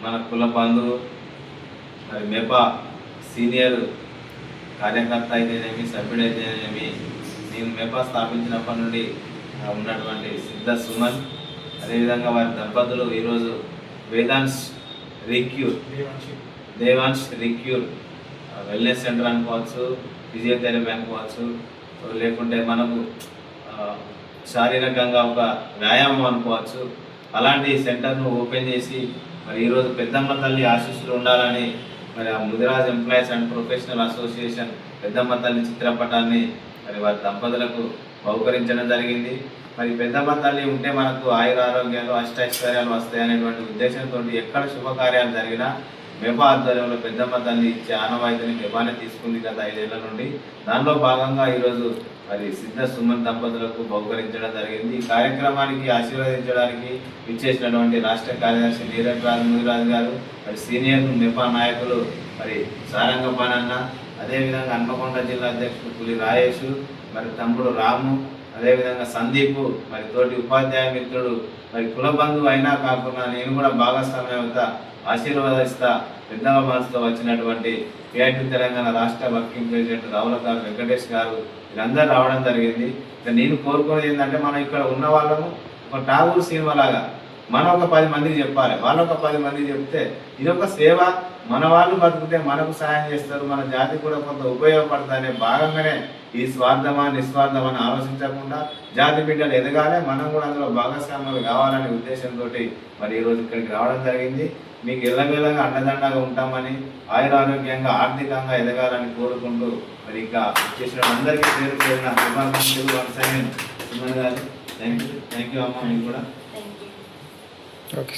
మన కుల బంధువు మరి మెపా సీనియర్ కార్యకర్త అయితేనేమి సభ్యుడైతేనేమి నేను మెపా స్థాపించినప్పటి నుండి ఉన్నటువంటి సిద్ధ సుమన్, అదేవిధంగా వారి దంపతులు ఈరోజు వేదాంశ్ రిక్యూర్ వెల్నెస్ సెంటర్ అనుకోవచ్చు, ఫిజియోథెరపీ అనుకోవచ్చు, లేకుంటే మనకు శారీరకంగా ఒక వ్యాయామం అనుకోవచ్చు, అలాంటి సెంటర్ను ఓపెన్ చేసి మరి ఈరోజు పెద్దమ్మ తల్లి ఆశీస్సులు ఉండాలని మరి ఆ Mudiraj employees and professional association పెద్దమ్మ తల్లి చిత్రపటాన్ని మరి వారి దంపతులకు బహుకరించడం జరిగింది. మరి పెద్దమ్మ తల్లి ఉంటే మనకు ఆయుర ఆరోగ్యాలు అష్టైశ్వర్యాలు వస్తాయనేటువంటి ఉద్దేశంతో ఎక్కడ శుభకార్యాలు జరిగినా మెపా ఆధ్వర్యంలో పెద్దమ్మ తల్లి ఇచ్చే ఆనవాయితీని మెపానే తీసుకుంది గత 5 ఏళ్ల నుండి. దానిలో భాగంగా ఈరోజు మరి సిద్ధ సుమన్ దంపతులకు బహుకరించడం జరిగింది. ఈ కార్యక్రమానికి ఆశీర్వదించడానికి ఇచ్చేసినటువంటి రాష్ట్ర కార్యదర్శి నీరజ్ ముదిరాజు గారు, మరి సీనియర్ మెపా నాయకులు మరి సారంగపానన్న, అదేవిధంగా హన్మకొండ జిల్లా అధ్యక్షుడు పులి రాయేషు, మరి తమ్ముడు రాము, అదేవిధంగా సందీపు, మరి తోటి ఉపాధ్యాయ మిత్రుడు, మరి కుల బంధువు అయినా కాకుండా నేను కూడా భాగస్వామ్యం అవుతా ఆశీర్వాదిస్తా పెద్దమ్మ మనసుతో వచ్చినటువంటి PIT తెలంగాణ రాష్ట్ర వర్కింగ్ ప్రెసిడెంట్ రావులకారు వెంకటేష్ గారు వీళ్ళందరూ రావడం జరిగింది. నేను కోరుకునేది ఏంటంటే మనం ఇక్కడ ఉన్న వాళ్ళము ఒక టాగూర్ సినిమా లాగా మనం ఒక 10 మందికి చెప్పాలి, వాళ్ళు ఒక 10 మందికి చెప్తే ఇది ఒక సేవ. మన వాళ్ళు బతికితే మనకు సాయం చేస్తారు, మన జాతి కూడా కొంత ఉపయోగపడుతుందనే భాగంగానే ఈ స్వార్థమా నిస్వార్థమా అని ఆలోచించకుండా జాతి బిడ్డలు ఎదగాలి, మనం కూడా అందులో భాగస్వాములు కావాలనే ఉద్దేశంతో మరి ఈరోజు ఇక్కడికి రావడం జరిగింది. మీకు ఎల్లవేళగా అండదండగా ఉంటామని, ఆయురారోగ్యంగా ఆర్థికంగా ఎదగాలని కోరుకుంటూ మరి ఇంకా చేసిన అందరికీ పేరు పేరున శుభాకాంక్షలు. సుమన్ గారు థ్యాంక్ యూ అమ్మ. మీకు కూడా ఓకే.